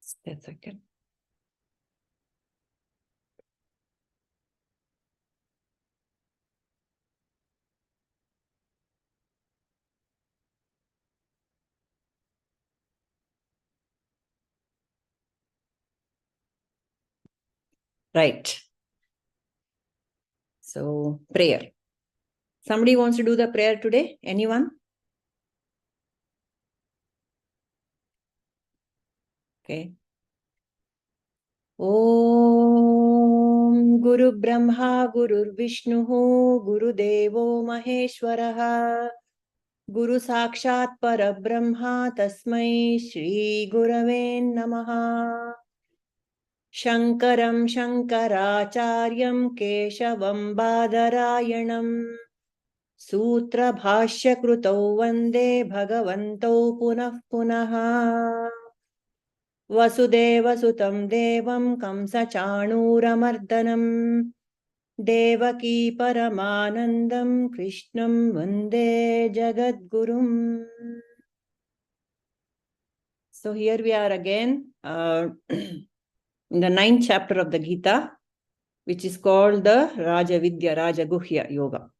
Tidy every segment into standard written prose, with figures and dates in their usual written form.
Just a second. Right. So, prayer. Somebody wants to do the prayer today? Anyone? Okay. Om Guru Brahma Guru Vishnu Guru Devo Maheshwaraha Guru Sakshat Parabrahma Tasmai Shri Gurave Namaha Shankaram Shankaracharyam Keshavam Badarayanam Sutra Bhashya Krutau Vande Bhagavantau Punah Punaha Vasudeva Sutam Devam Kamsa Chanuramardanam Devaki Paramanandam Krishnam Vande Jagadgurum. So here we are again in the 9th chapter of the Gita, which is called the Rajavidya, Rajaguhya Yoga.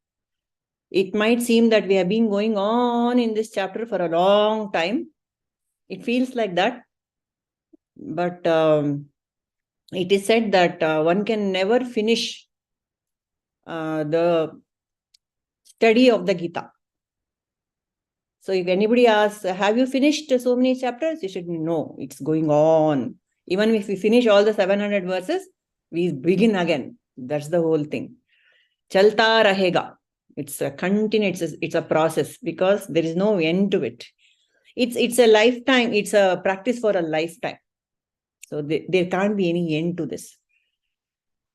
It might seem that we have been going on in this chapter for a long time. It feels like that. But it is said that one can never finish the study of the Gita. So if anybody asks, have you finished so many chapters? You should know it's going on. Even if we finish all the 700 verses, we begin again. That's the whole thing. Chalta rahega. It's a continuous, it's a process because there is no end to it. It's a lifetime. It's a practice for a lifetime. So there can't be any end to this.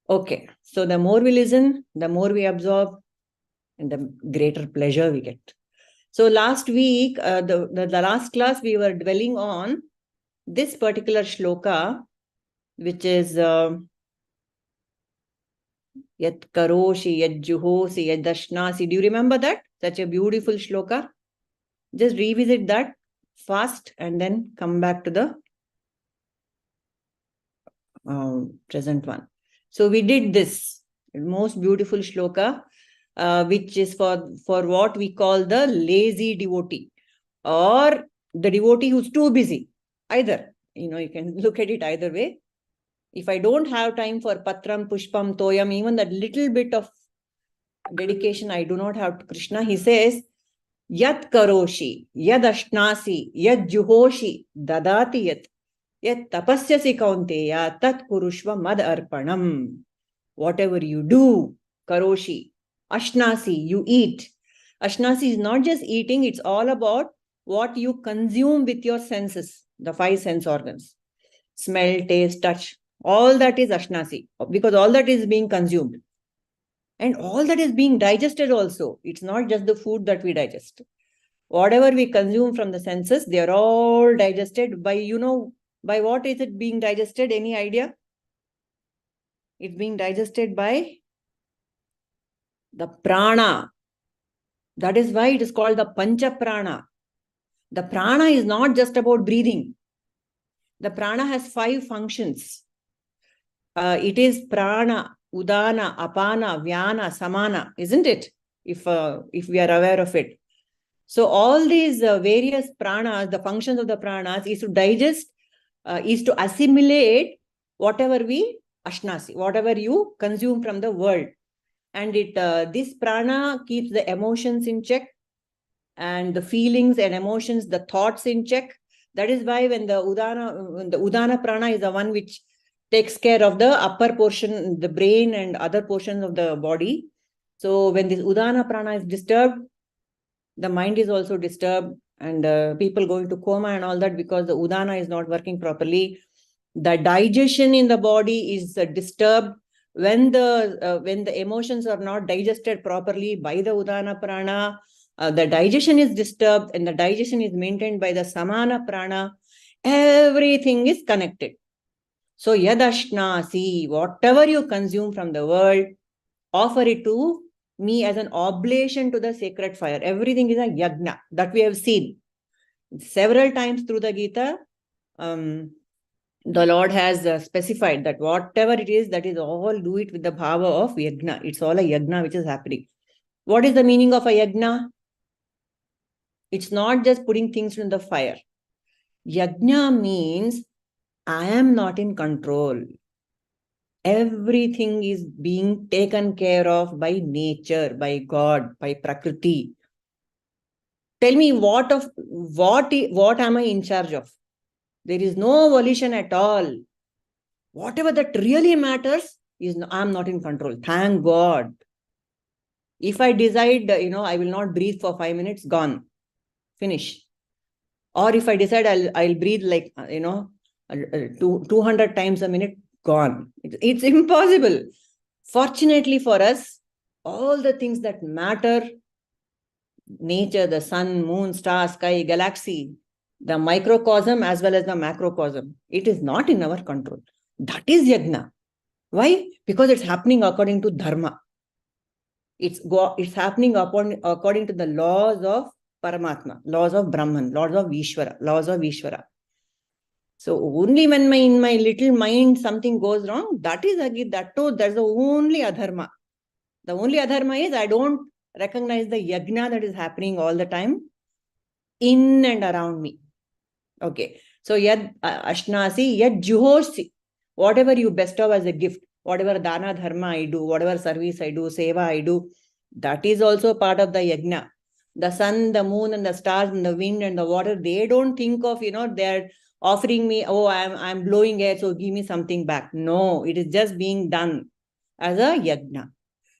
Okay. So the more we listen, the more we absorb, and the greater pleasure we get. So last week, the last class, we were dwelling on this particular shloka, which is Yat karoshi, yat juhosi, yat dashnasi. Do you remember that? Such a beautiful shloka. Just revisit that fast and then come back to the present one. So we did this most beautiful shloka, which is for what we call the lazy devotee or the devotee who's too busy. Either, you can look at it either way. If I don't have time for patram, pushpam, toyam, even that little bit of dedication I do not have to Krishna, he says, Yat karoshi, yad ashnasi, yad juhoshi, dadati yat, yat tapasyasi kaunteya, tat kurushva mad arpanam. Whatever you do, karoshi, ashnasi, you eat. Ashnasi is not just eating, it's all about what you consume with your senses, the 5 sense organs. Smell, taste, touch, all that is ashnasi, because all that is being consumed. And all that is being digested also. It's not just the food that we digest. Whatever we consume from the senses, they are all digested by, by what is it being digested? Any idea? It's being digested by the prana. That is why it is called the pancha prana. The prana is not just about breathing. The prana has 5 functions. It is prana, udana, apana, vyana, samana, isn't it? If we are aware of it. So all these various pranas, the functions of the pranas is to digest, is to assimilate whatever ashnasi, whatever you consume from the world. And this prana keeps the emotions in check and the feelings and emotions, the thoughts in check. That is why when the udana prana is the one which takes care of the upper portion, the brain and other portions of the body. So when this udana prana is disturbed, the mind is also disturbed and people go into coma and all that because the udana is not working properly. The digestion in the body is disturbed when the emotions are not digested properly by the udana prana. The digestion is disturbed and the digestion is maintained by the samana prana. Everything is connected. So yadashnasi, whatever you consume from the world, offer it to me as an oblation to the sacred fire. Everything is a yajna that we have seen several times through the Gita. The Lord has specified that whatever it is, that is all, do it with the bhava of yajna. It's all a yajna which is happening. What is the meaning of a yajna? It's not just putting things in the fire. Yajna means I am not in control. Everything is being taken care of by nature, by God, by Prakriti. Tell me what am I in charge of? There is no volition at all. Whatever that really matters is I'm not in control. Thank God. If I decide, I will not breathe for 5 minutes, gone. Finish. Or if I decide I'll breathe like, 200 times a minute, gone. It's impossible. Fortunately for us, all the things that matter, nature, the sun, moon, star, sky, galaxy, the microcosm as well as the macrocosm, it is not in our control. That is yajna. Why? Because it's happening according to Dharma. It's happening according to the laws of Paramatma, laws of Brahman, laws of Ishvara. So only when in my little mind something goes wrong, that's the only adharma. The only adharma is I don't recognize the yajna that is happening all the time in and around me. Okay. So yad ashnasi, yad juhosi, whatever you bestow as a gift, whatever dana dharma I do, whatever service I do, seva I do, that is also part of the yajna. The sun, the moon, and the stars, and the wind, and the water, they don't think of, they're offering me, oh, I'm blowing air, so give me something back. No, it is just being done as a yajna.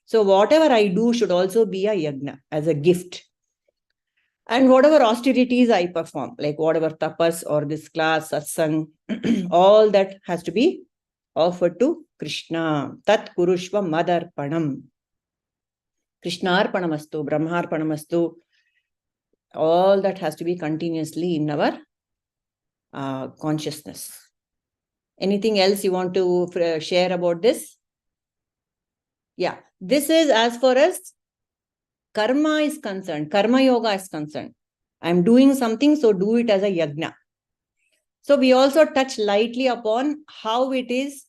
So whatever I do should also be a yajna, as a gift. And whatever austerities I perform, like whatever tapas or this class, satsang, all that has to be offered to Krishna. Tat kurushva madarpanam. Krishnarpanamastu, Brahmarpanamastu. All that has to be continuously in our consciousness. Anything else you want to share about this? Yeah, this is as far as karma is concerned, karma yoga is concerned. I'm doing something, so do it as a yajna. So we also touch lightly upon how it is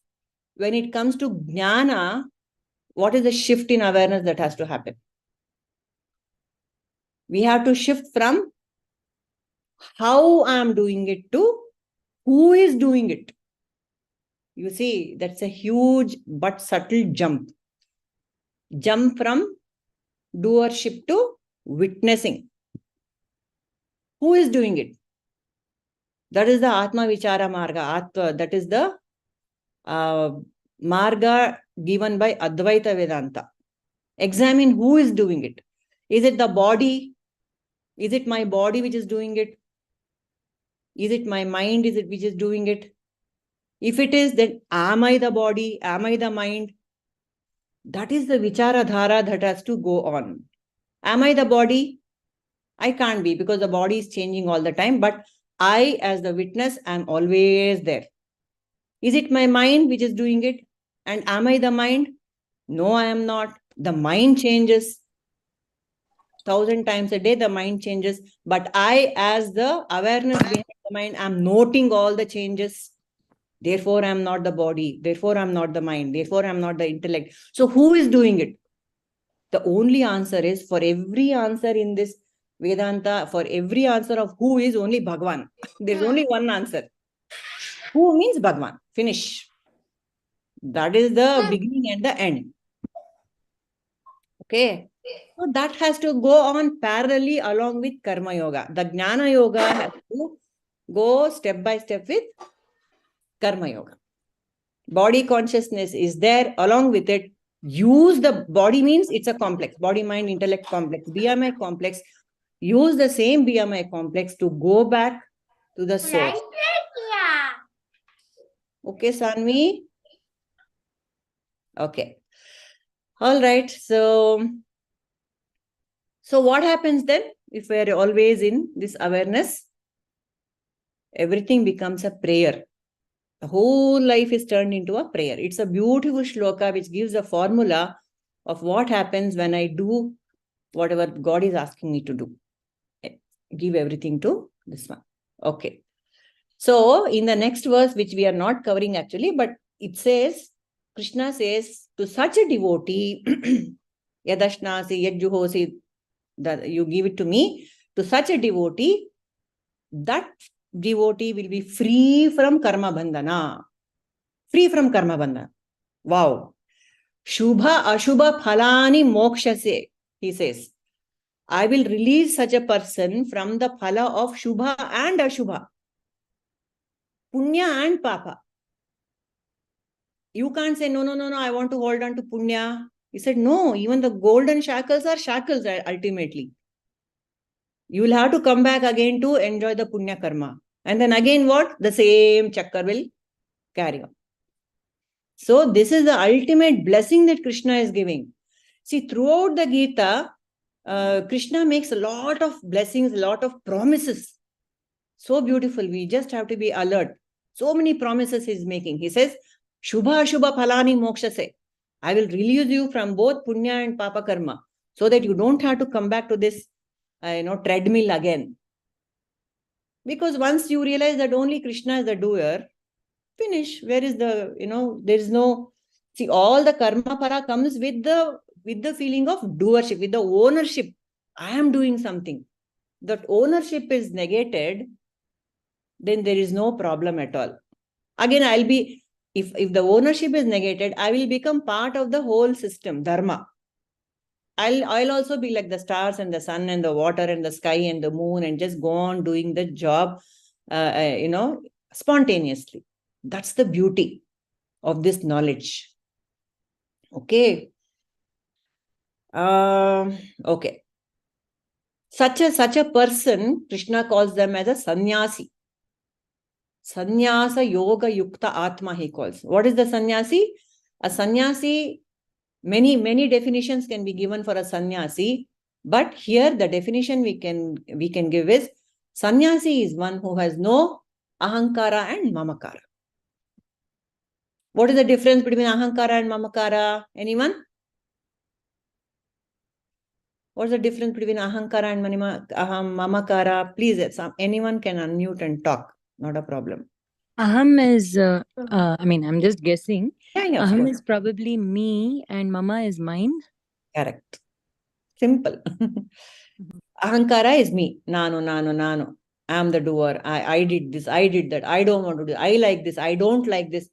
when it comes to jnana, what is the shift in awareness that has to happen? We have to shift from how I'm doing it to who is doing it. You see, that's a huge but subtle jump. Jump from doership to witnessing. Who is doing it? That is the Atma Vichara Marga. That is the Marga given by Advaita Vedanta. Examine who is doing it. Is it the body? Is it my body which is doing it? Is it my mind which is doing it? If it is, then am I the body? Am I the mind? That is the Vichara Dhara that has to go on. Am I the body? I can't be, because the body is changing all the time. But I, as the witness, am always there. Is it my mind which is doing it? And am I the mind? No, I am not. The mind changes. 1,000 times a day, the mind changes. But I, as the awareness behind the mind, am noting all the changes. Therefore, I am not the body. Therefore, I am not the mind. Therefore, I am not the intellect. So who is doing it? The only answer is, for every answer in this Vedanta, for every answer of who is, only Bhagavan. There's only one answer. Who means Bhagavan. Finish. That is the beginning and the end. Okay. So that has to go on parallelly along with Karma Yoga. The Jnana Yoga has to go step by step with Karma Yoga. Body consciousness is there. Along with it, use the body, means it's a complex. Body, mind, intellect complex. BMI complex. Use the same BMI complex to go back to the source. Okay, Sanvi? Okay. All right. So what happens then if we're always in this awareness? Everything becomes a prayer. The whole life is turned into a prayer. It's a beautiful shloka which gives a formula of what happens when I do whatever God is asking me to do. Give everything to this one. Okay. So in the next verse, which we are not covering actually, but it says, Krishna says to such a devotee, yadashnasi, yadjuhosi, that you give it to me, to such a devotee, that devotee will be free from karma bandhana. Free from karma bandhana. Wow. Shubha ashubha phalani mokshase, he says. I will release such a person from the phala of shubha and ashubha. Punya and papa. You can't say, no, I want to hold on to punya. He said, no, even the golden shackles are shackles ultimately. You will have to come back again to enjoy the punya karma. And then again what? The same chakkar will carry on. So this is the ultimate blessing that Krishna is giving. See, throughout the Gita, Krishna makes a lot of blessings, a lot of promises. So beautiful. We just have to be alert. So many promises he's making. He says, Shubha Shubha Phalani Mokshase. I will release you from both Punya and Papa Karma so that you don't have to come back to this treadmill again. Because once you realize that only Krishna is the doer, finish. Where is the, there is no, see, all the karma para comes with the feeling of doership, with the ownership. I am doing something. That ownership is negated, then there is no problem at all. Again, I'll be, if the ownership is negated, I will become part of the whole system, Dharma. I'll also be like the stars and the sun and the water and the sky and the moon and just go on doing the job, spontaneously. That's the beauty of this knowledge. Okay. Okay. Such a person, Krishna calls them as a sannyasi. Sannyasa yoga yukta atma, he calls. What is the sannyasi? A sannyasi, many definitions can be given for a sannyasi, but here the definition we can give is, sannyasi is one who has no ahankara and mamakara. What is the difference between ahankara and mamakara? Anyone? What's the difference between ahankara and mamakara? Please, anyone can unmute and talk. Not a problem. Aham is, I'm just guessing. Yeah, Aham is probably me and mama is mine. Correct. Simple. Ahankara is me. Nano. I am the doer. I did this. I did that. I don't want to do this. I like this. I don't like this.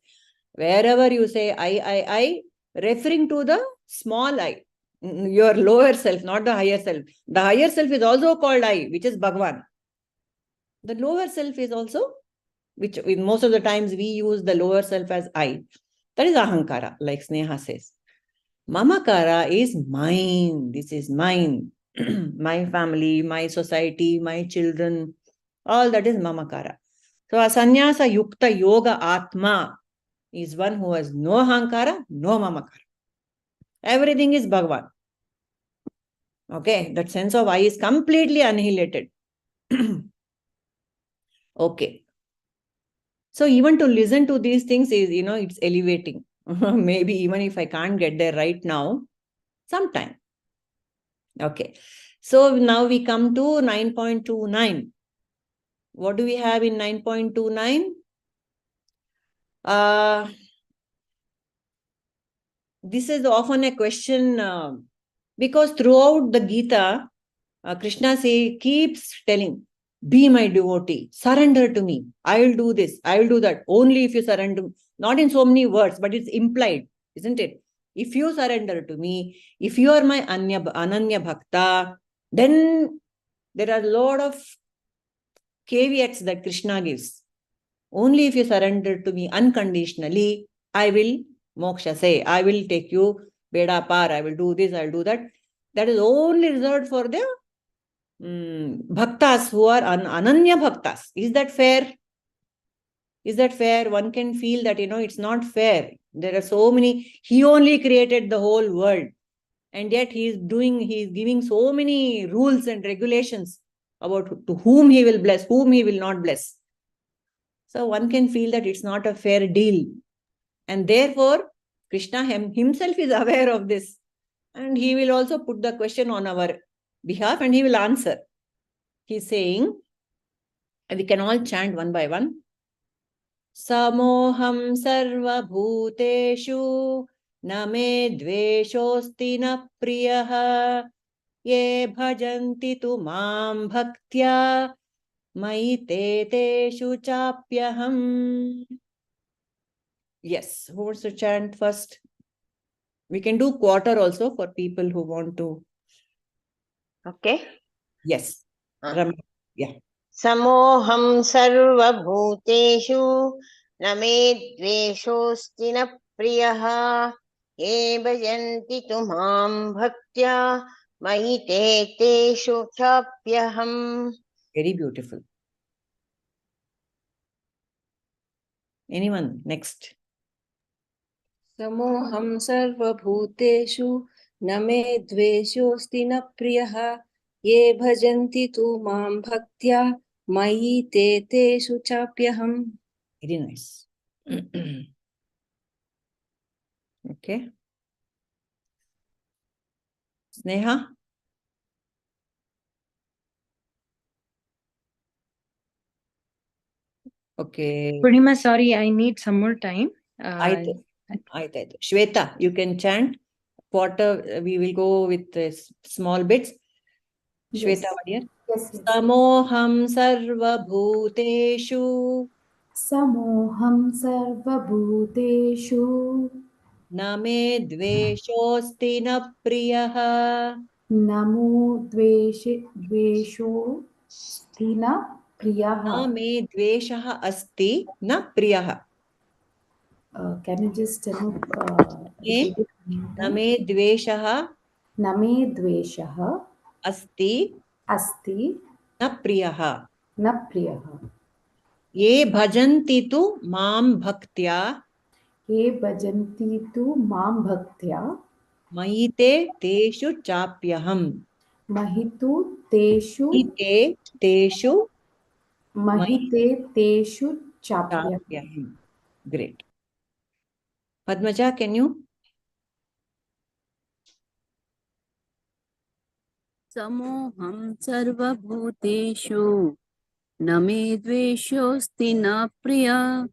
Wherever you say I, referring to the small I, your lower self, not the higher self. The higher self is also called I, which is Bhagwan. The lower self is also, which most of the times we use the lower self as I. That is ahankara, like Sneha says. Mamakara is mine. This is mine. My family, my society, my children, all that is mamakara. So a sannyasa yukta yoga atma is one who has no ahankara, no mamakara. Everything is Bhagwan. Okay, that sense of I is completely annihilated. Okay. So even to listen to these things is, it's elevating. Maybe even if I can't get there right now, sometime. Okay. So now we come to 9.29. What do we have in 9.29? This is often a question because throughout the Gita, Krishna keeps telling, be my devotee, surrender to me. I will do this, I will do that. Only if you surrender, not in so many words, but it's implied, isn't it? If you surrender to me, if you are my ananya-bhakta, then there are a lot of caveats that Krishna gives. Only if you surrender to me unconditionally, I will moksha, I will take you beda par, I will do this, I will do that. That is only reserved for the bhaktas who are ananya-bhaktas. Is that fair? Is that fair? One can feel that, it's not fair. There are so many. He only created the whole world. And yet he is giving so many rules and regulations about to whom he will bless, whom he will not bless. So one can feel that it's not a fair deal. And therefore, Krishna himself is aware of this. And he will also put the question on our behalf and he will answer. He's saying, and we can all chant one by one. samoham sarva-bhūteṣhu na me dveṣhosti na priyaḥ ye bhajanti tu mam bhaktyā mayi teṣhu chāpyaham. Yes, who wants to chant first? We can do quarter also for people who want to. Okay. Yes. Yeah. Samoham sarva-bhūteṣhu na me dveṣhosti na priyaḥ ye bhajanti tu mam bhaktyā mayi teṣhu chāpyaham. Very beautiful. Anyone? Next. Samoham sarva-bhūteṣhu na me dveṣyosti na priyaḥ ye bhajanti tu mam bhaktyā mayi teṣhu chāpyaham. Very nice. Okay. Sneha? Okay. Purnima, sorry, I need some more time. Aitaitu. Shweta, you can chant. Quarter, we will go with small bits. Shweta, what dear? Yes. Samoham sarva-bhūteṣhu Samoham sarva-bhūteṣu na me dveṣhosti na priyaḥ namo dveṣhosti na priyaḥ. na me dveṣah asti na priyaḥ. Can you just repeat it? Na me dveṣah Name dveshah asti asti na priyaḥ. na priyaḥ. Ye bhajanti tu mam bhaktyā Ye bhajanti tu mam bhaktyā mayi teṣhu chāpyaham. mahitu teshu Mahite teṣhu mahite teshu chāpyaham. chāpyaham. Great. Padmaja, can you? Samoham sarva-bhūteṣhu na me dveṣyosti na priyaḥ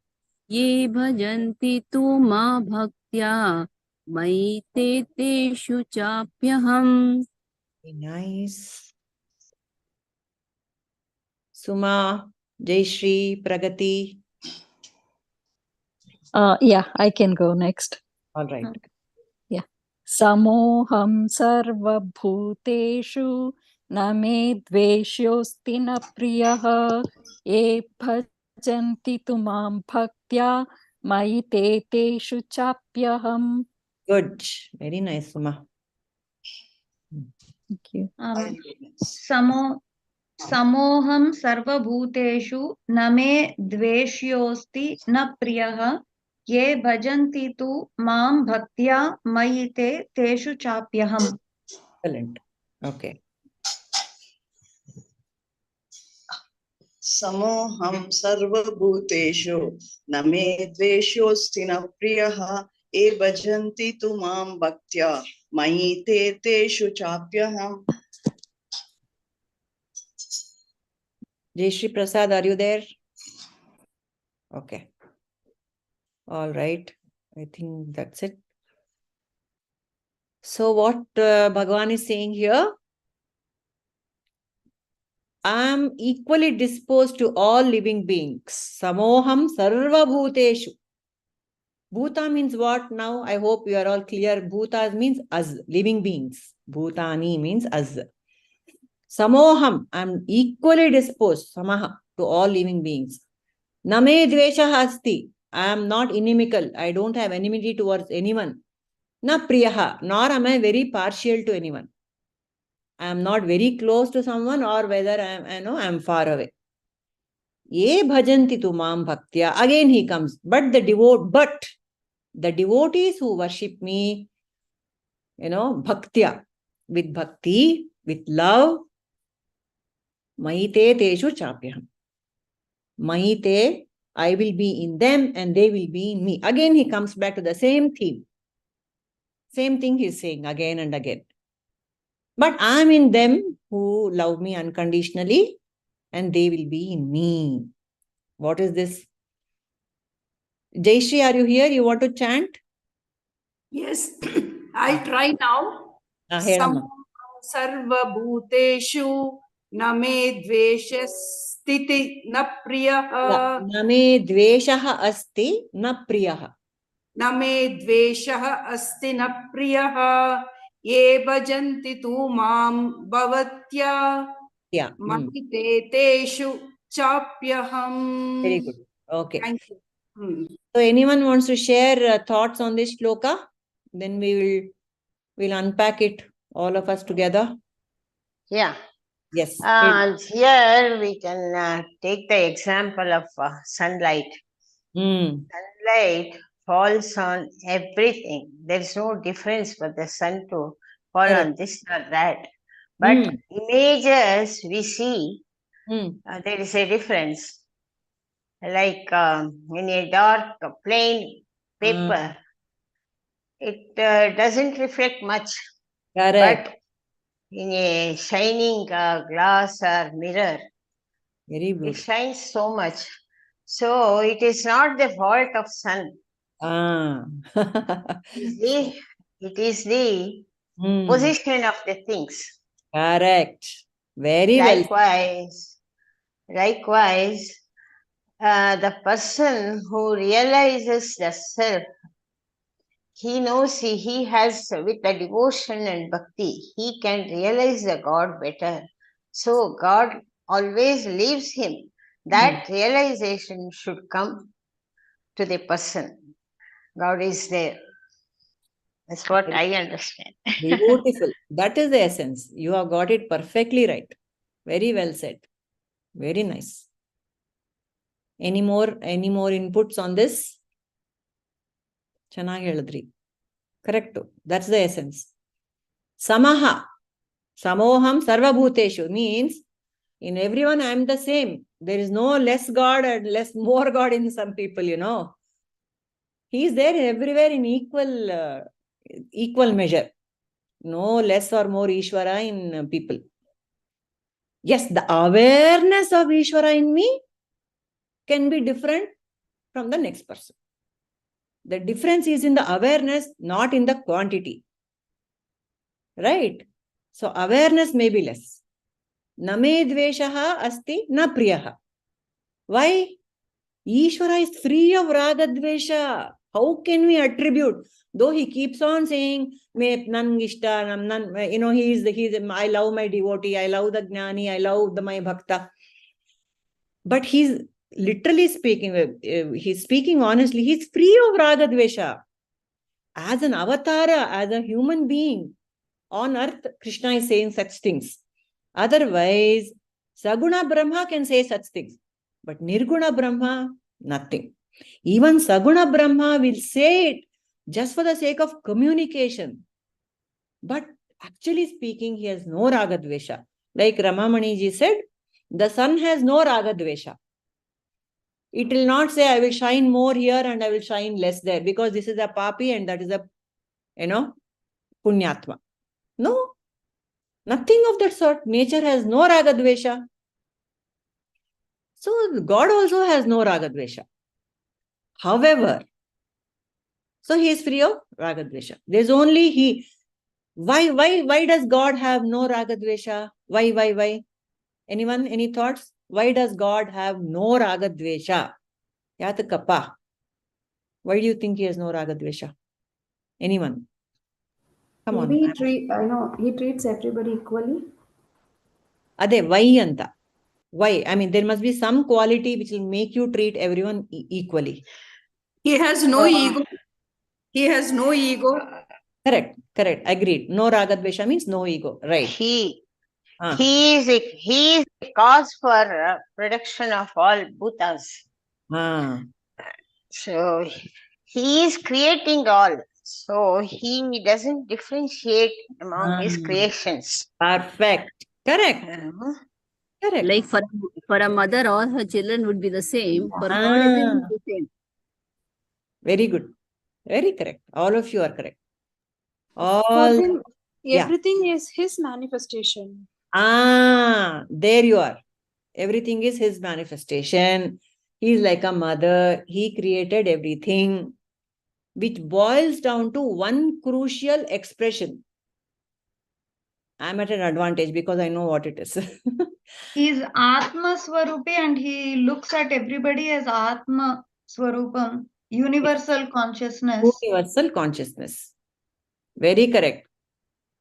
ye bhajanti tu ma bhaktyā mayi teṣhu chāpyaham. Very nice. Suma, Jayashri, Pragati. Yeah, I can go next. All right. Samoham sarva-bhūteṣu na me dveṣyosti na priyaḥ ye bhajanti tu mam bhaktyā mayi teṣhu chāpyaham. Good. Very nice, Suma. Thank you. Samoham sarva-bhūteṣhu na me dveṣyosti na priyaḥ ye bhajanti tu mam bhaktyā mayi teṣhu chāpyaham. Excellent. Okay. Samoham sarva-bhūteṣhu na me dveṣyosti na priyaḥ ye bhajanti tu mam bhaktyā mayi teṣhu chāpyaham. Jayashri Prasad, are you there? Okay. All right. I think that's it. So what Bhagavan is saying here, I am equally disposed to all living beings. Samoham sarva-bhūteṣhu. Bhuta means what now? I hope you are all clear. Bhutas means us, living beings. Bhutani means us. Samoham, I am equally disposed, samaha, to all living beings. Name dveṣah asti, I am not inimical. I don't have enmity towards anyone. Na priyaḥ, nor am I very partial to anyone. I am not very close to someone, or whether I am far away. Ye bhajanti tu mam bhaktyā. Again he comes. But the devotees who worship me, bhaktyā, with bhakti, with love, mayi teṣhu chāpyaham. Mayi, I will be in them and they will be in me. Again he comes back to the same theme. Same thing he's saying again and again. But I am in them who love me unconditionally and they will be in me. What is this? Jayashree, are you here? You want to chant? Yes, I'll try now. Hedamma. Samo sarva-bhūteṣhu name dveṣhastiti na priyaḥ. Name dveṣhah asti na priyaḥ. Name dveṣhah asti na priyaḥ. Ye bhajanti tu mam bhaktyā. Yeah. Mayi teṣhu chāpyaham. Very good. Okay. Thank you. So anyone wants to share thoughts on this shloka? Then we'll unpack it, all of us together. Yeah. Yes. Here we can take the example of sunlight. Sunlight falls on everything. There's no difference for the sun to fall on this or that. But images we see, there is a difference. Like in a dark, plain paper, it doesn't reflect much. Correct. But in a shining glass or mirror, it shines so much. So it is not the fault of sun. It is the position of the things. Correct. Very Likewise, the person who realizes the self, he knows he has, with the devotion and bhakti, he can realize the God better. So God always leaves him. That realization should come to the person. God is there. That's what I understand. Beautiful. That is the essence. You have got it perfectly right. Very well said. Very nice. Any more inputs on this? Chanagi heladri. Correct. That's the essence. Samaha. Samoham sarva-bhūteṣhu means in everyone I am the same. There is no less God and more God in some people, you know. He is there everywhere in equal measure. No less or more Ishvara in people. Yes, the awareness of Ishvara in me can be different from the next person. The difference is in the awareness, not in the quantity. Right? So awareness may be less. Name dveṣhah asti na priyaḥ. Why? Ishvara is free of raga dvesha. How can we attribute? Though he keeps on saying, he is, I love my devotee, I love the jnani, I love my bhakta. But he's literally speaking, he's speaking honestly, he's free of raga dvesha. As an avatara, as a human being on earth, Krishna is saying such things. Otherwise, Saguna Brahma can say such things. But Nirguna Brahma, nothing. Even Saguna Brahma will say it just for the sake of communication. But actually speaking, he has no raga dvesha. Like Ramamani ji said, the sun has no raga dvesha. It will not say, I will shine more here and I will shine less there, because this is a papi and that is a, punyatma. No, nothing of that sort. Nature has no raga dvesha. So God also has no raga dvesha. However, so he is free of raga dvesha. There's only he. Why does God have no raga dvesha? Why? Anyone, any thoughts? Why does God have no raga dvesha? Yatakappa. Why do you think he has no raga dvesha? Anyone? Come on. He treats everybody equally. Ade, why anta? Why? I mean, there must be some quality which will make you treat everyone equally. He has no ego. He has no ego. Correct. Agreed. No raga dvesha means no ego. Right. He is the cause for production of all bhutas. So he is creating all. So he doesn't differentiate among his creations. Perfect. Correct. Correct. Like for a mother, all her children would be the same. For God, everyone is the same. Very good. Very correct. All of you are correct. For him, everything is his manifestation. There you are. Everything is his manifestation. He is like a mother. He created everything, which boils down to one crucial expression. I'm at an advantage because I know what it is. He is Atma Swarupi and he looks at everybody as Atma Swarupam, universal consciousness. Universal consciousness. Very correct.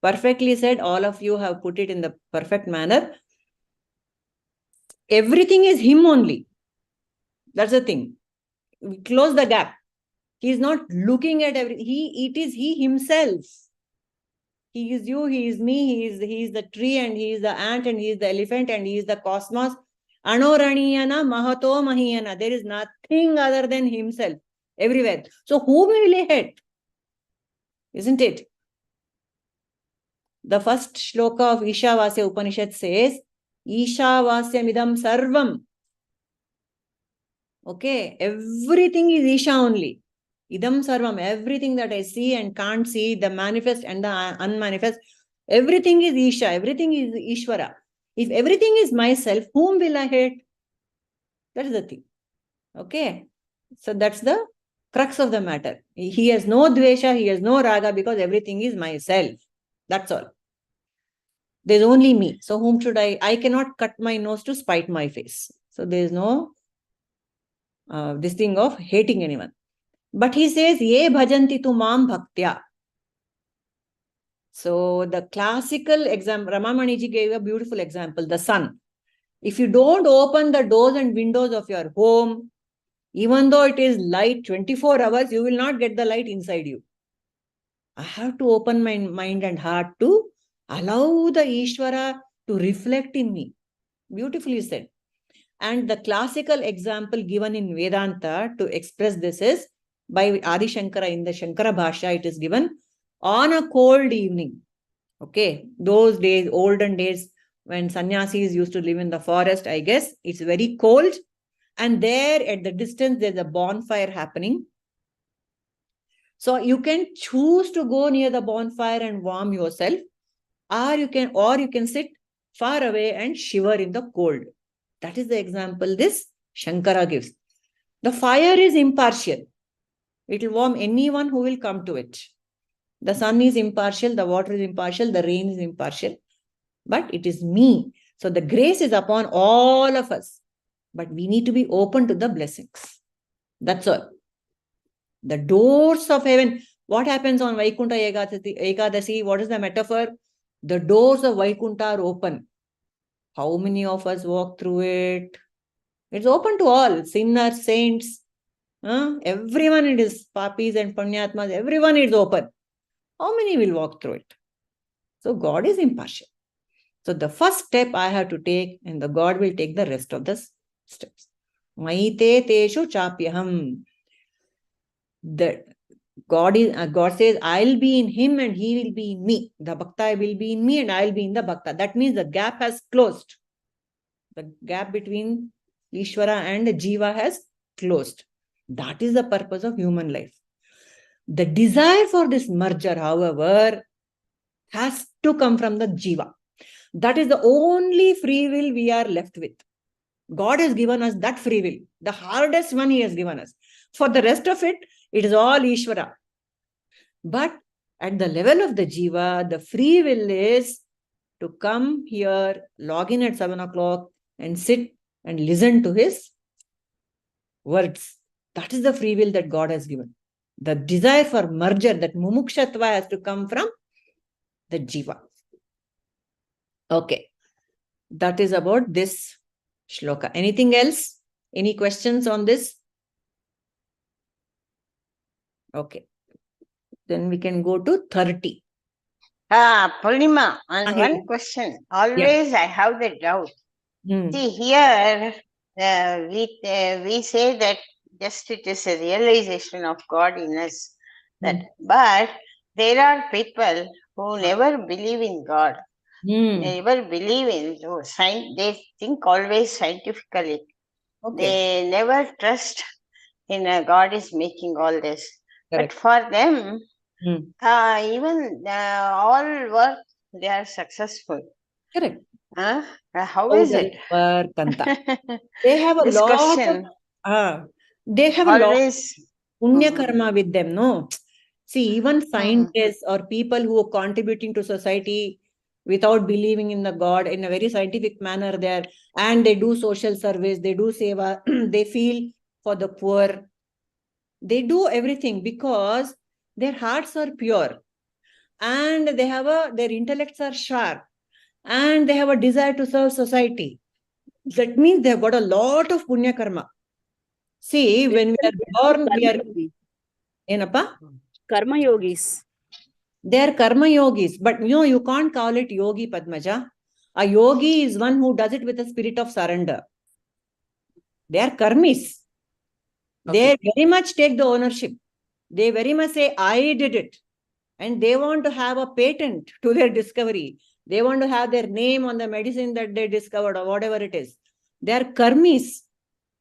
Perfectly said. All of you have put it in the perfect manner. Everything is him only. That's the thing. We close the gap. He is not looking at everything. It is he himself. He is you, he is me, he is the tree, and he is the ant, and he is the elephant, and he is the cosmos. Anoraniyana mahato mahiyana. There is nothing other than himself everywhere. So whom will he hate? Isn't it? The first shloka of Ishavasya Upanishad says, Ishavasyamidam sarvam. Okay, everything is Isha only. Idam sarvam, everything that I see and can't see, the manifest and the unmanifest, everything is Isha, everything is Ishvara. If everything is myself, whom will I hate? That is the thing. Okay, so that's the crux of the matter. He has no dveṣhyo, he has no raga, because everything is myself. That's all. There's only me. So whom should I cannot cut my nose to spite my face. So there is no this thing of hating anyone. But he says, ye bhajanti tu mam bhaktya. So the classical example, Ramamaniji gave a beautiful example, the sun. If you don't open the doors and windows of your home, even though it is light 24 hours, you will not get the light inside you. I have to open my mind and heart to allow the Ishvara to reflect in me. Beautifully said. And the classical example given in Vedanta to express this is by Adi Shankara in the Shankara Bhashya. It is given on a cold evening. Okay, those days, olden days, when sannyasis used to live in the forest, I guess it's very cold. And there at the distance, there's a bonfire happening. So you can choose to go near the bonfire and warm yourself, or you can sit far away and shiver in the cold. That is the example this Shankara gives. The fire is impartial. It will warm anyone who will come to it. The sun is impartial, the water is impartial, the rain is impartial. But it is me. So the grace is upon all of us. But we need to be open to the blessings. That's all. The doors of heaven. What happens on Vaikuntha Ekadasi? What is the metaphor? The doors of Vaikuntha are open. How many of us walk through it? It's open to all. Sinners, saints, everyone it is. Papis and Punyatmas, everyone is open. How many will walk through it? So God is impartial. So the first step I have to take, and the God will take the rest of the steps. Mayi teṣhu chāpyaham. God says, I'll be in him and he will be in me. The bhaktā will be in me and I'll be in the bhaktā. That means the gap has closed. The gap between Ishvara and Jiva has closed. That is the purpose of human life. The desire for this merger, however, has to come from the Jiva. That is the only free will we are left with. God has given us that free will. The hardest one he has given us. For the rest of it, it is all Ishvara. But at the level of the Jiva, the free will is to come here, log in at 7 o'clock and sit and listen to his words. That is the free will that God has given. The desire for merger, that mumukshatva, has to come from the Jiva. Okay. That is about this shloka. Anything else? Any questions on this? Okay. Then we can go to 30. Purnima, one question. Always I have the doubt. See, here we say that just it is a realization of God in us. But there are people who never believe in God. Never believe in science. They think always scientifically. They never trust in God is making all this. Correct. But for them, even all work, they are successful. Correct. How is it? They have a lot of They have a lot of always. punya karma with them, no? See, even scientists or people who are contributing to society without believing in the God in a very scientific manner there, and they do social service, they do seva, they feel for the poor. They do everything because their hearts are pure and they have their intellects are sharp and they have a desire to serve society. That means they have got a lot of punya karma. See, when we are born, we are Enappa? Karma yogis. They are karma yogis, but you can't call it yogi, Padmaja. A yogi is one who does it with a spirit of surrender. They are karmis. They very much take the ownership. They very much say, I did it. And they want to have a patent to their discovery. They want to have their name on the medicine that they discovered or whatever it is. They are karmis,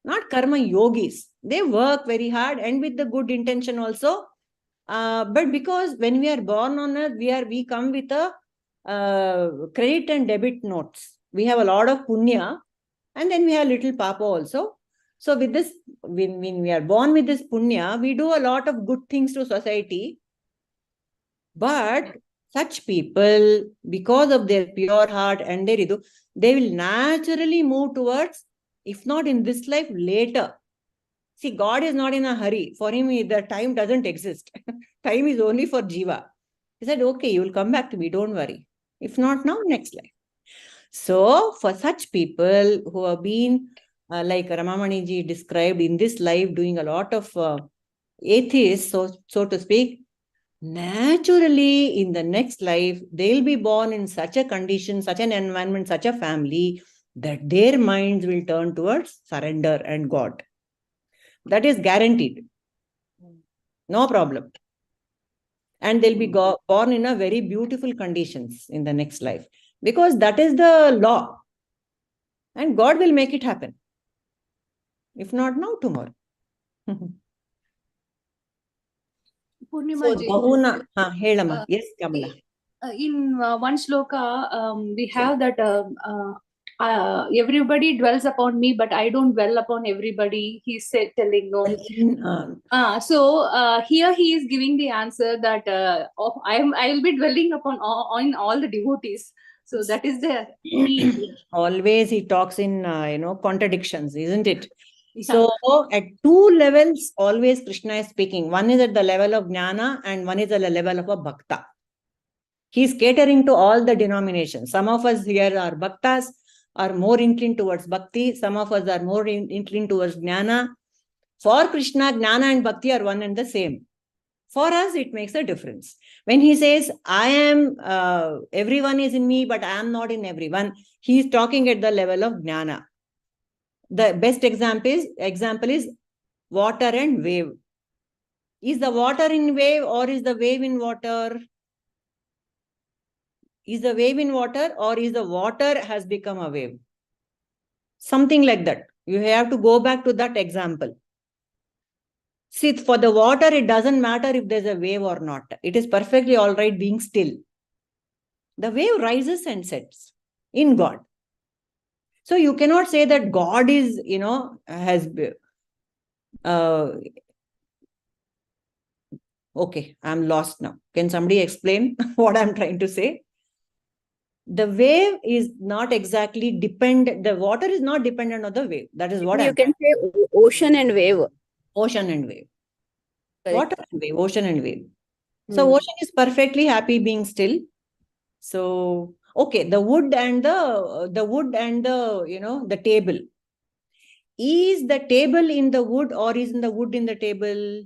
not karma yogis. They work very hard and with the good intention also. But because when we are born on earth, we come with a credit and debit notes. We have a lot of punya and then we have little papa also. So with this, when we are born with this punya, we do a lot of good things to society. But such people, because of their pure heart and their idu, they will naturally move towards, if not in this life, later. See, God is not in a hurry. For him, the time doesn't exist. Time is only for jiva. He said, okay, you will come back to me, don't worry. If not now, next life. So, for such people who have been, like Ramamani ji described, in this life doing a lot of atheists, so to speak, naturally in the next life, they'll be born in such a condition, such an environment, such a family, that their minds will turn towards surrender and God. That is guaranteed. No problem. And they'll be born in a very beautiful conditions in the next life. Because that is the law. And God will make it happen. If not now, tomorrow. Purnima ji. Bahuna, helama. Yes, Kamala. In one shloka, we have that everybody dwells upon me, but I don't dwell upon everybody. He's telling no. So here he is giving the answer that I will be dwelling upon all the devotees. So that is the always he talks in contradictions, isn't it? So at two levels, always Krishna is speaking. One is at the level of jnana and one is at the level of a bhakta. He is catering to all the denominations. Some of us here are bhaktas, are more inclined towards bhakti. Some of us are more inclined towards jnana. For Krishna, jnana and bhakti are one and the same. For us, it makes a difference. When he says, I am, everyone is in me, but I am not in everyone, he is talking at the level of jnana. The best example is water and wave. Is the water in wave or is the wave in water? Is the wave in water or is the water has become a wave? Something like that. You have to go back to that example. See, for the water, it doesn't matter if there's a wave or not. It is perfectly all right being still. The wave rises and sets in God. So you cannot say that God is, has... okay, I'm lost now. Can somebody explain what I'm trying to say? The wave is not exactly dependent. The water is not dependent on the wave. That is what you can say ocean and wave. Ocean and wave. Correct. Water and wave, ocean and wave. So ocean is perfectly happy being still. So, okay, the wood and the the table. Is the table in the wood or is in the wood in the table?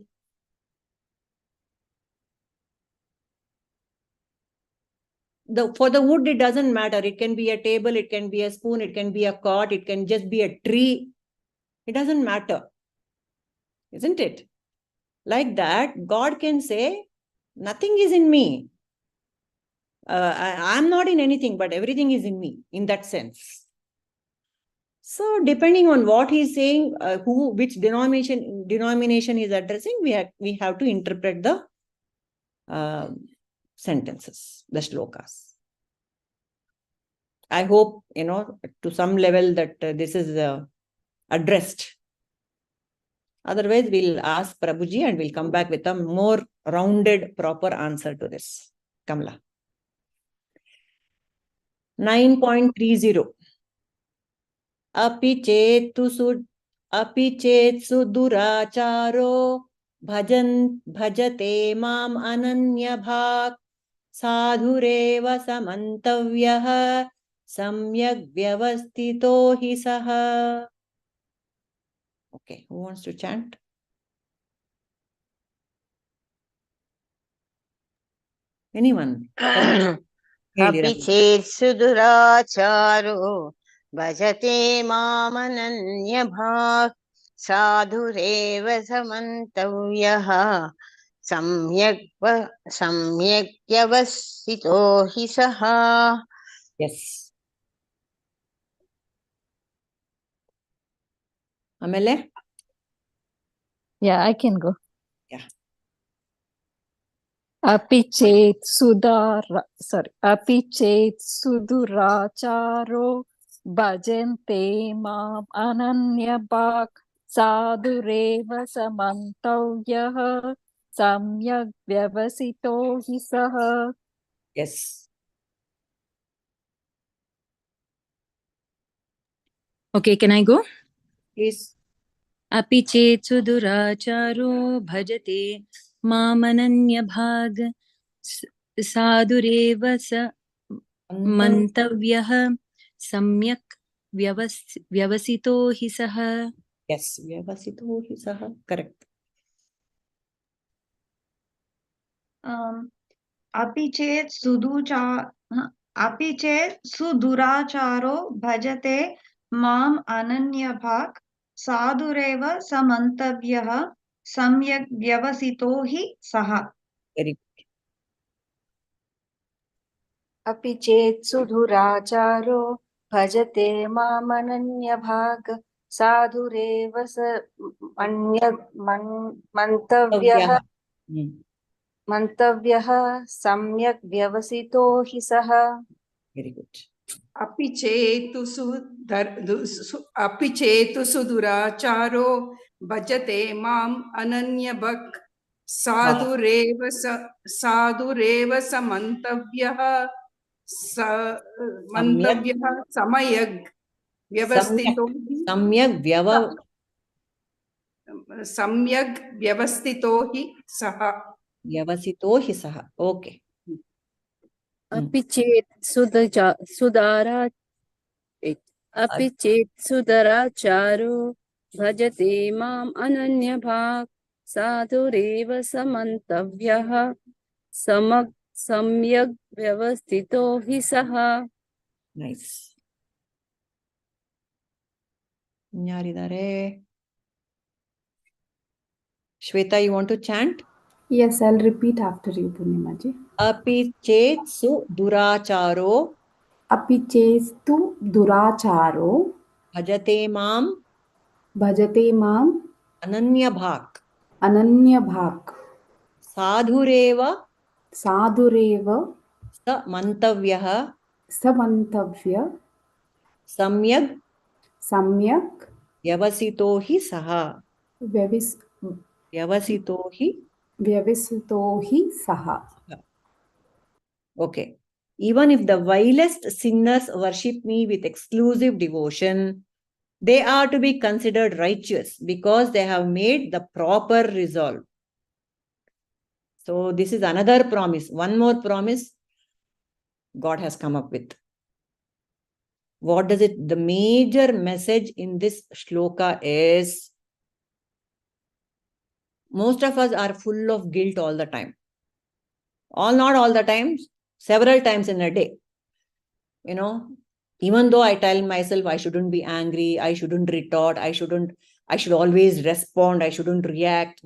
For the wood, it doesn't matter. It can be a table, it can be a spoon, it can be a cot, it can just be a tree. It doesn't matter. Isn't it? Like that, God can say, nothing is in me. I'm not in anything, but everything is in me, in that sense. So, depending on what he's saying, which denomination he's addressing, we have to interpret the sentences, the shlokas. I hope, to some level that this is addressed. Otherwise, we'll ask Prabhuji and we'll come back with a more rounded, proper answer to this. Kamala. 9.30. Api chet su-durāchāro bhajate mam ananya-bhāk sādhureva mantavyaḥ samyag vyavasito hi saha. Okay, who wants to chant? Anyone? Api chet su-durāchāro bhajate mam ananya-bhāk sādhureva mantavyaḥ samyag vyavasito hi saha. Yes. Amele? Yeah, I can go. Yeah. Api chet su-durāchāro bhajante mam ananya-bhāk sādhureva mantavyaḥ samyag vyavasito hi saha. Yes. Okay, can I go? Please. Api chet su-durāchāro bhajate mam ananya-bhāk sādhureva mantavyaḥ samyak vyavasito hi saha. Yes, vyavasito hi saha. Correct. Api chet su-durāchāro bhajate mam ananya-bhāk sādhureva mantavyaḥ samyag vyavasito hi saha. Very good. Api chet su-durāchāro bhajate mam ananya-bhāk sādhureva mantavyaḥ samyag vyavasito hi saha. Very good. Api chetu su-durāchāro bhajate mam ananya-bhāk sādhureva mantavyaḥ samyag vyavasito samyag vyavasito hi saha. Vyavasito hi saha. Okay. Api chet su-durāchāro bhajate mam ananya-bhāk sādhureva mantavyaḥ samyag vyavasito hi saha. Nice. Yaridare. Shweta, you want to chant? Yes, I'll repeat after you, Purnima ji. Api chet su-durāchāro Api chestu durāchāro bhajate mam ananya-bhāk ananya-bhāk sādhureva mantavyaḥ samyag vyavasito hi saha. Vyavasito hi saha. Okay. Even if the vilest sinners worship me with exclusive devotion, they are to be considered righteous because they have made the proper resolve. So this is another promise. One more promise God has come up with. What does it? The major message in this shloka is, most of us are full of guilt all the time. Not all the time, several times in a day. Even though I tell myself I shouldn't be angry, I shouldn't retort, I should always respond, I shouldn't react,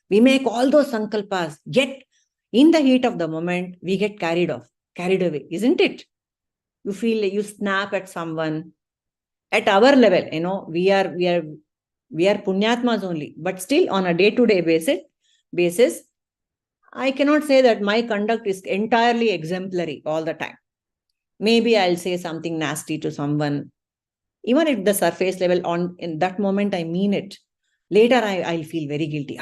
we make all those sankalpas, yet in the heat of the moment, we get carried away, isn't it? You feel you snap at someone. At our level, we are punyatmas only, but still on a day-to-day basis, I cannot say that my conduct is entirely exemplary all the time. Maybe I'll say something nasty to someone. Even at the surface level, in that moment, I mean it. Later, I'll feel very guilty.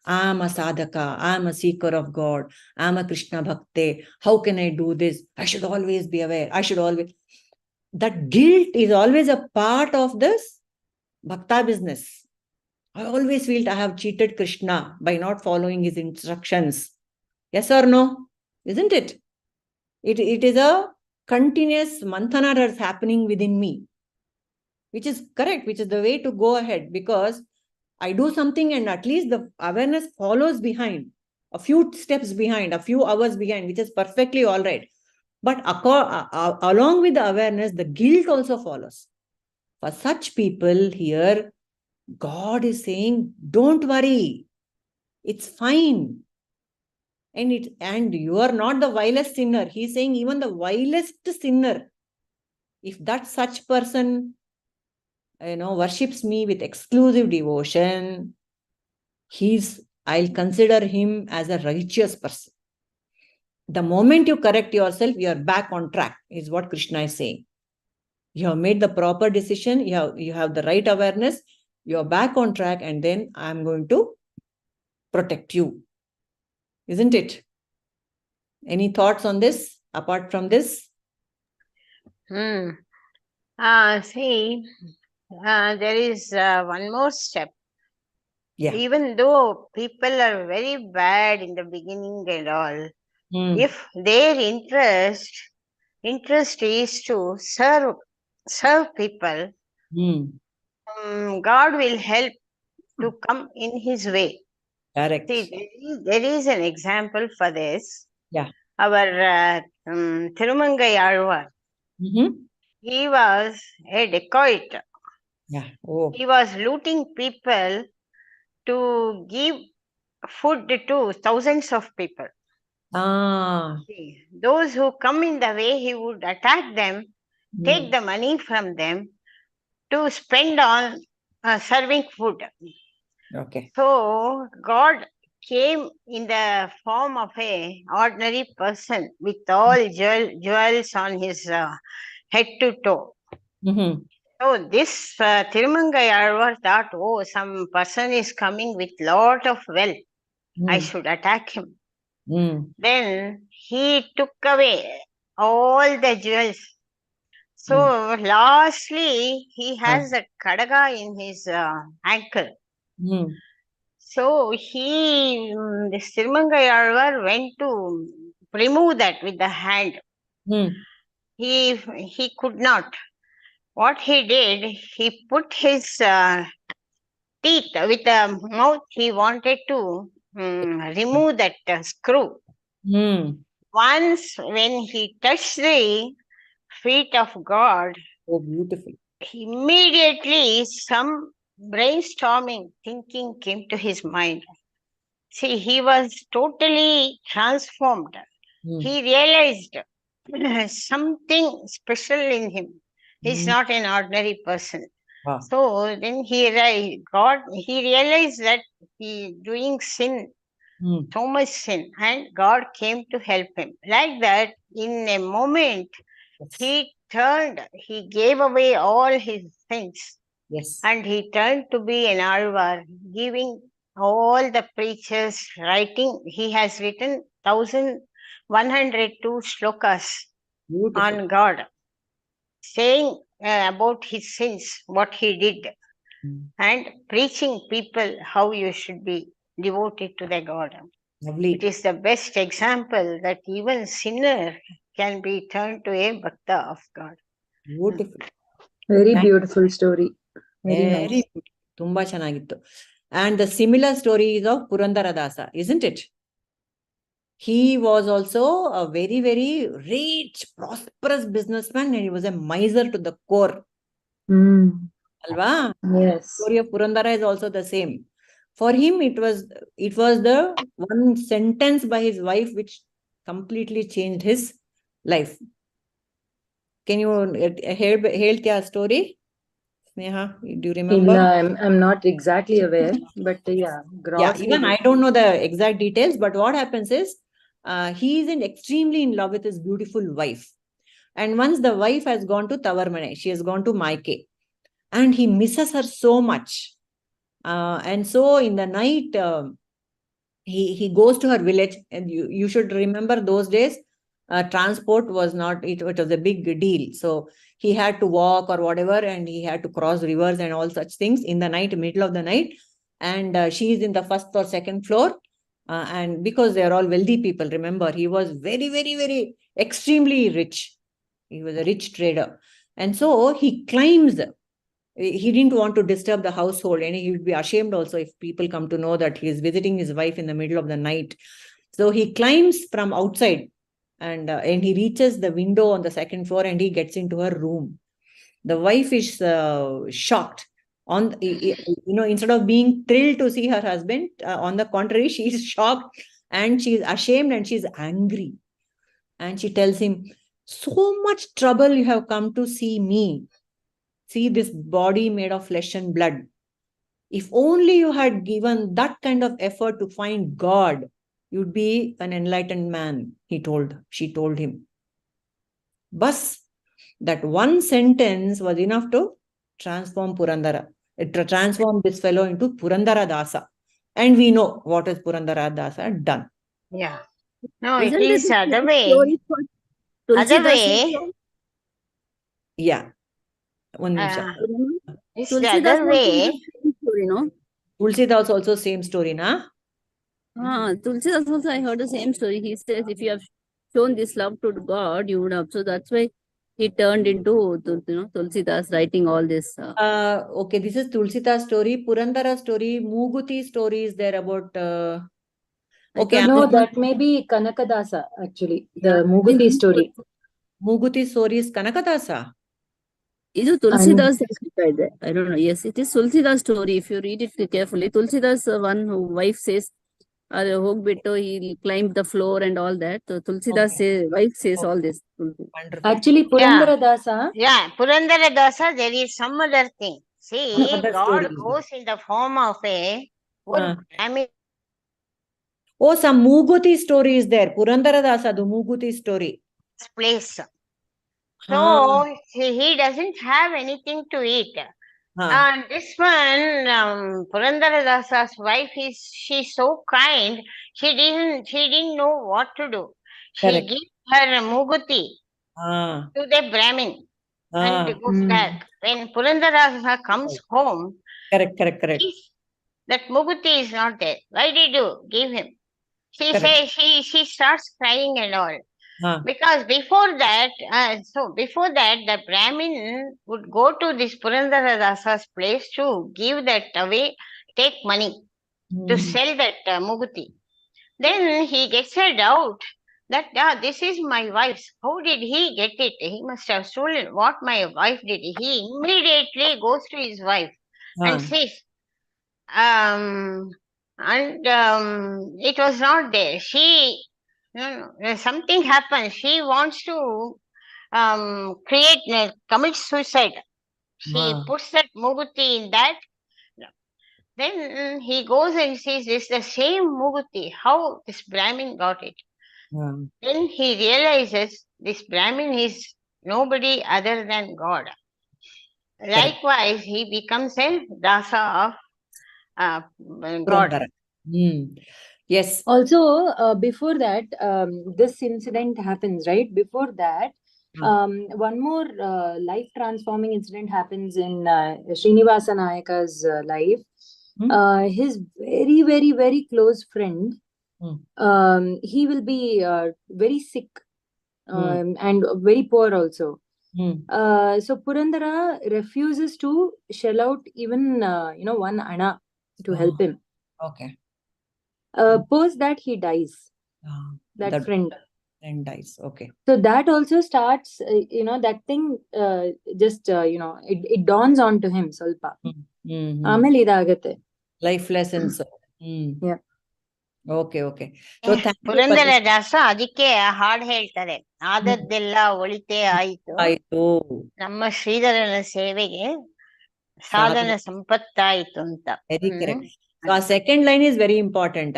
I'm a sadhaka. I'm a seeker of God. I'm a Krishna bhakte. How can I do this? I should always be aware. That guilt is always a part of this bhakta business. I always feel I have cheated Krishna by not following his instructions. Yes or no? Isn't it? It is a continuous manthana that's happening within me, which is correct, which is the way to go ahead, because I do something and at least the awareness follows behind, a few steps behind, a few hours behind, which is perfectly all right. But along with the awareness, the guilt also follows. For such people here, God is saying, don't worry, it's fine. And you are not the vilest sinner. He's saying even the vilest sinner, if that such person, worships me with exclusive devotion, I'll consider him as a righteous person. The moment you correct yourself, you are back on track, is what Krishna is saying. You have made the proper decision, you have the right awareness, you are back on track, and then I'm going to protect you. Isn't it? Any thoughts on this, apart from this? See, there is one more step. Yeah. Even though people are very bad in the beginning and all, if their interest is to serve people, God will help to come in his way. Correct. See, there is an example for this. Yeah. Our Thirumangai he was a dacoit. Yeah. Oh. He was looting people to give food to thousands of people. See, those who come in the way, he would attack them, take the money from them to spend on serving food. Okay. So God came in the form of an ordinary person with all jewels on his head to toe. So this Thirumangai thought, oh, some person is coming with lot of wealth. I should attack him. Then he took away all the jewels. So lastly, he has a kadaga in his ankle. So this Thirumangai went to remove that with the hand. He could not. What he did, he put his teeth with the mouth. He wanted to remove that screw. Once when he touched the feet of God, oh, beautiful. Immediately some brainstorming thinking came to his mind. See, he was totally transformed. He realized something special in him. He's not an ordinary person. Wow. So then he realized that he doing sin, so much sin, and God came to help him. Like that, in a moment, he gave away all his sins. Yes. And he turned to be an alvar, giving all the preachers, writing. He has written 1102 shlokas on God, saying about his sins, what he did, and preaching people how you should be devoted to the God. Lovely. It is the best example that even sinner can be turned to a bhakta of God. Beautiful. Very beautiful story. Very nice. Tumba chanagittu. And the similar story is of Purandaradasa, isn't it? He was also a very, very rich, prosperous businessman, and he was a miser to the core. Alva? Yes. The story of Purandara is also the same. For him, it was the one sentence by his wife which completely changed his life. Can you hear story? Sneha, do you remember? I'm not exactly aware, but yeah. Even I don't know the exact details, but what happens is he is extremely in love with his beautiful wife. And once the wife has gone to Tavarmane, she has gone to Mayi, and he misses her so much. And so in the night, he goes to her village, and you should remember those days, transport was not, it was a big deal. So he had to walk or whatever, and he had to cross rivers and all such things in the night, middle of the night. And she is in the first or second floor. And because they are all wealthy people, remember, he was very, very, very extremely rich. He was a rich trader. And so he climbs. He didn't want to disturb the household, and he would be ashamed also if people come to know that he is visiting his wife in the middle of the night. So he climbs from outside, and he reaches the window on the second floor, and he gets into her room. The wife is shocked. Instead of being thrilled to see her husband, on the contrary, she is shocked, and she is ashamed, and she is angry. And she tells him, "So much trouble you have come to see me. See this body made of flesh and blood. If only you had given that kind of effort to find God, you'd be an enlightened man," she told him. Bas, that one sentence was enough to transform Purandara. It transformed this fellow into Purandara Dasa. And we know what is Purandara Dasa done. Yeah. No, Isn't it is it other the way. story for Other Tulsidas way. also? Yeah. One nimsha. It's the Tulsidas other also way. is the same story, no? Tulsidas also same story, na? Tulsidas also, I heard the same story. He says, if you have shown this love to God, you would have. So that's why he turned into, Tulsidas, writing all this. Okay, this is Tulsidas story. Purandara story, Muguti story is there about. Okay, No, that may be Kanakadasa actually. The Muguti story. Muguti story is Kanakadasa. Is it Tulsidas? I don't know. Yes, it is Tulsidas story. If you read it carefully, Tulsidas, one who wife says, he climbed the floor and all that. So Tulsidas wife says all this. Wonderful. Actually, Purandara Dasa. Yeah, Purandara Dasa, there is some other thing. See, God goes in the form of a Brahmin. Oh, some Muguti story is there. Purandara Dasa, the Muguti story. Place. So he doesn't have anything to eat. And this one, Purandara Dasa's wife, she's so kind. She didn't know what to do. She gives her Muguti to the Brahmin and goes back. When Purandara Dasa comes home, correct. That Muguti is not there. Why did you give him? She says she starts crying and all. Because before that, the Brahmin would go to this Purandara Dasa's place to give that away, take money to sell that Muguti. Then he gets a doubt that this is my wife's. How did he get it? He must have stolen what my wife did. He immediately goes to his wife and says, it was not there. Something happened. She wants to commit suicide. She puts that Muguti in that. Then he goes and says, "This is the same Muguti. How this Brahmin got it?" Then he realizes this Brahmin is nobody other than God. Likewise, he becomes a Dasa of God. Yes. Also, before that, this incident happens, right? Before that, one more life transforming incident happens in Srinivasa Nayaka's life. His very, very, very close friend, he will be very sick and very poor also. So Purandara refuses to shell out even 1 anna to help him. Okay. Post that he dies. That friend. Friend dies. Okay. So that also starts, that thing just, it dawns onto him, Salpa. Amel idagate. Life lessons. Yeah. Okay. So thank you. Purandara ದಾಸ ಅದಕ್ಕೆ ಹಾಡು ಹೇಳ್ತಾರೆ, ಆದದ್ದೆಲ್ಲ ಒಳಿತೇ ಆಯ್ತು, ನಮ್ಮ ಶ್ರೀಧರನ ಸೇವೆಗೆ ಸಾಧನ ಸಂಪತ್ತಾಯಿತು ಅಂತ. Very correct. So our second line is very important.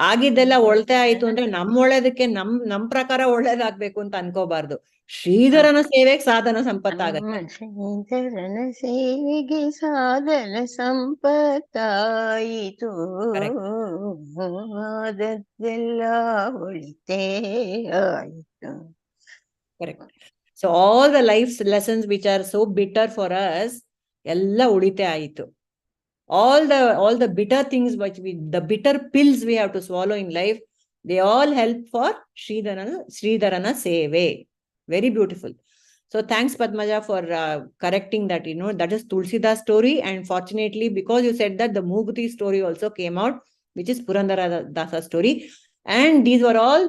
ಆಗಿದ್ದೆಲ್ಲ ಒಳ್ತೆ ಆಯ್ತು ಅಂದ್ರೆ ನಮ್ ಒಳ್ಳೇದಕ್ಕೆ ನಮ್ ಪ್ರಕಾರ ಒಳ್ಳೇದಾಗ್ಬೇಕು ಅಂತ ಅನ್ಕೋಬಾರ್ದು. ಶ್ರೀಧರನ ಸೇವೆಗೆ ಸಾಧನ ಸಂಪತ್ತಾಗತ್ತೆ. ಶ್ರೀಧರನ ಸೇವೆಗೆ ಸಾಧನ ಸಂಪತ್ತಾಯಿತು, ಆದದ್ದೆಲ್ಲ ಒಳಿತೇ ಆಯಿತು. Correct. So all the life's lessons which are so bitter for us, ಎಲ್ಲ ಉಳಿತೆ ಆಯಿತು. All the bitter things the bitter pills we have to swallow in life, they all help for Sridharana Seve. Very beautiful. So thanks Padmaja for correcting that. That is Tulsidas story, and fortunately because you said that, the Mugti story also came out, which is Purandara Dasa story. And these were all,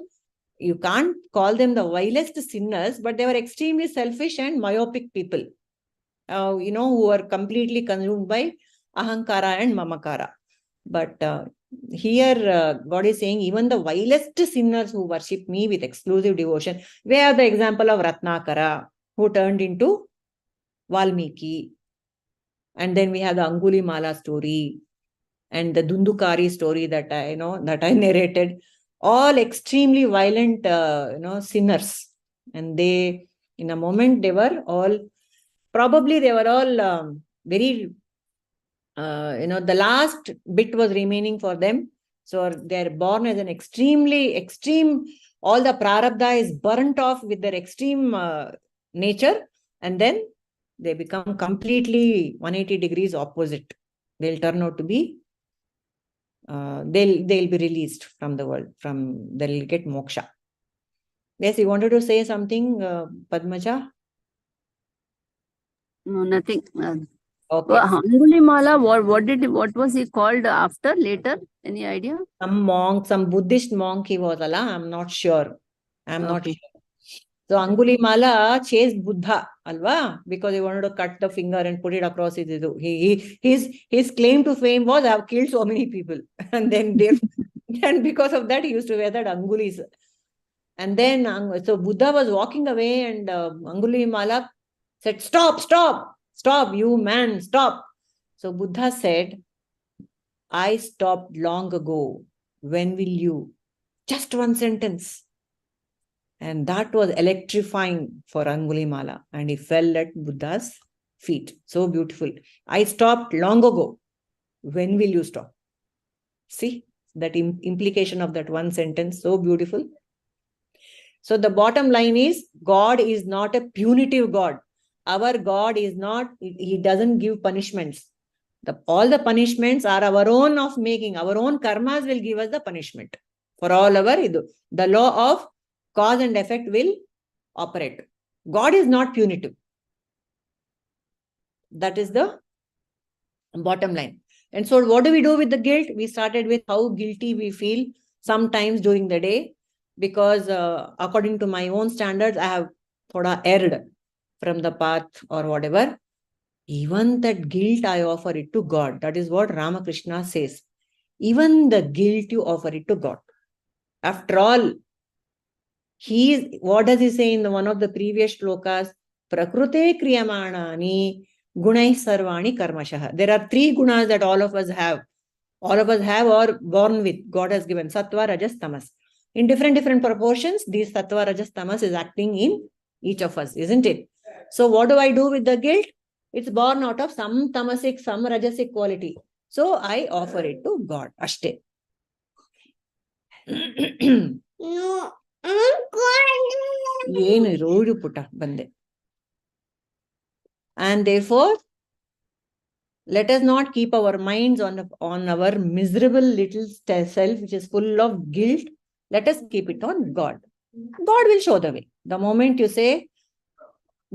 you can't call them the vilest sinners, but they were extremely selfish and myopic people, who were completely consumed by ahankara and mamakara. But here God is saying, even the vilest sinners who worship me with exclusive devotion. We have the example of Ratnakara, who turned into Valmiki. And then we have the Angulimala story and the Dundukari story that I narrated. All extremely violent, sinners. And they, in a moment, they were all very, the last bit was remaining for them. So they're born as an extreme, all the prarabdha is burnt off with their extreme nature. And then they become completely 180 degrees opposite. They'll turn out to be, they'll be released from the world, they'll get moksha. Yes, you wanted to say something, Padmaja? No, nothing. Okay. Angulimala, what was he called after, later? Any idea? Some Buddhist monk he was, I'm not sure. Not sure. So Angulimala chased Buddha, alva, because he wanted to cut the finger and put it across his claim to fame was, I have killed so many people. And then and because of that, he used to wear that Angulis. And then, so Buddha was walking away, and Angulimala said, stop, you man, stop. So Buddha said, I stopped long ago. When will you? Just one sentence. And that was electrifying for Angulimala. And he fell at Buddha's feet. So beautiful. I stopped long ago. When will you stop? See that implication of that one sentence. So beautiful. So the bottom line is, God is not a punitive God. Our God is not, he doesn't give punishments. All the punishments are our own of making. Our own karmas will give us the punishment. For all our, the law of cause and effect will operate. God is not punitive. That is the bottom line. And so what do we do with the guilt? We started with how guilty we feel sometimes during the day, because according to my own standards, I have thoda erred from the path or whatever. Even that guilt, I offer it to God. That is what Ramakrishna says. Even the guilt, you offer it to God. After all, what does he say in one of the previous shlokas? Prakrute kriyamanani gunai sarvani karmashah. There are 3 gunas that all of us have. All of us have or born with. God has given sattva, rajas, tamas. In different proportions, these sattva, rajas, tamas is acting in each of us, isn't it? So what do I do with the guilt? It's born out of some tamasic, some rajasic quality. So I offer it to God. Ashte. And therefore, let us not keep our minds on our miserable little self, which is full of guilt. Let us keep it on God. God will show the way. The moment you say,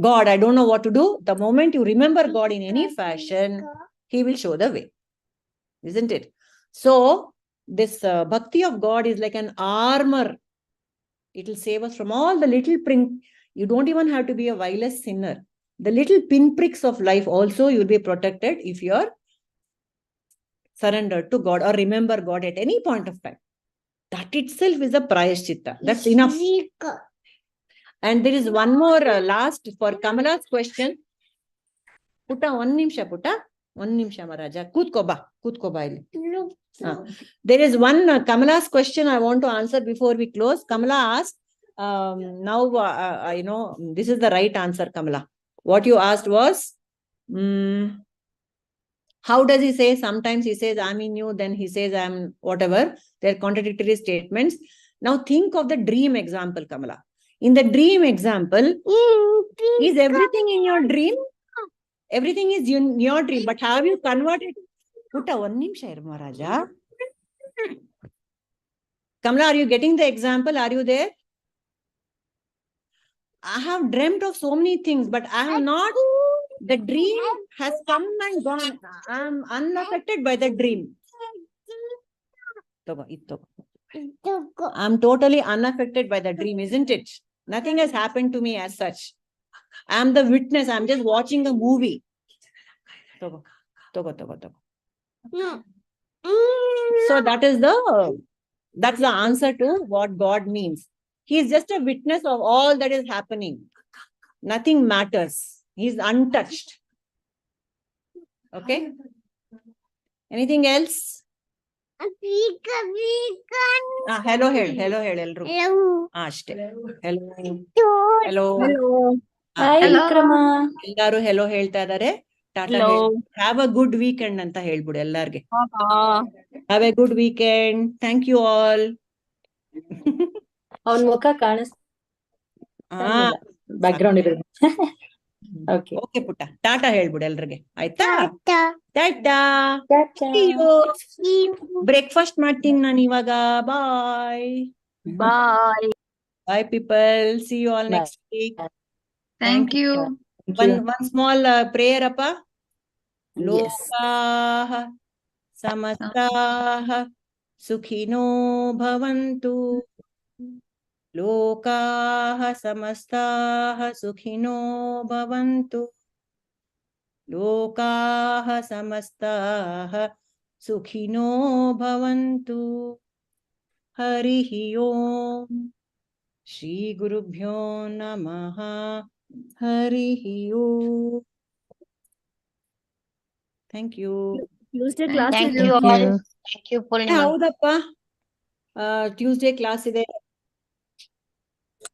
God, I don't know what to do, the moment you remember God in any fashion, he will show the way. Isn't it? So, this bhakti of God is like an armor. It will save us from all the little You don't even have to be a vilest sinner. The little pinpricks of life also, you will be protected if you are surrendered to God or remember God at any point of time. That itself is a prayaschitta. That's enough. And there is one more last for Kamala's question. Putta, one nimsha, Putta. One nimsha Maharaja. Kutkoba illi. There is one Kamala's question I want to answer before we close. Kamala asked, this is the right answer, Kamala. What you asked was, how does he say? Sometimes he says, I'm in you, then he says, I'm whatever. They're contradictory statements. Now think of the dream example, Kamala. In the dream example, is everything in your dream? Everything is in your dream, but have you converted? Putta, one nimsha, Maharaja. Kamala, are you getting the example? Are you there? I have dreamt of so many things, but I have not. The dream has come and gone. I am unaffected by the dream. I am totally unaffected by the dream, isn't it? Nothing has happened to me as such. I am the witness. I am just watching a movie. So that's the answer to what God means. He is just a witness of all that is happening. Nothing matters. He is untouched. Okay? Anything else? Hello, hello. Hello. Hi, Vikrama. Ellaru hello ಹೇಳ್ತಾ ಇದ್ದಾರೆ. Tata. Have a good weekend ಅಂತ ಹೇಳ್ಬಿಡು ಎಲ್ಲರಿಗೆ. Have a good weekend. Thank you all. ಅವನ ಮುಖ background ಇದೆ. Okay. Okay, ಪುಟ್ಟ. ಟಾಟಾ ಹೇಳ್ಬಿಡು ಎಲ್ರಿಗೆ. ಆಯ್ತಾ? ಟಾಟಾ. ಬ್ರೇಕ್ಫಾಸ್ಟ್ ಮಾಡ್ತೀನಿ ನಾನು ಇವಾಗ. ಬಾಯ್. Bye people. See you all next week. Thank you. One small prayer, Appa. Lokaha samastaha sukhino bhavantu. Lokaha samastaha sukhino bhavantu. Lokaha samastaha sukhino bhavantu. Harihi Om. Shri Gurubhyo Namaha. Harihi Om. Thank you. Tuesday class. Thank you all. Thank you, Purnima. Howdappa? Tuesday class ಇದೆ.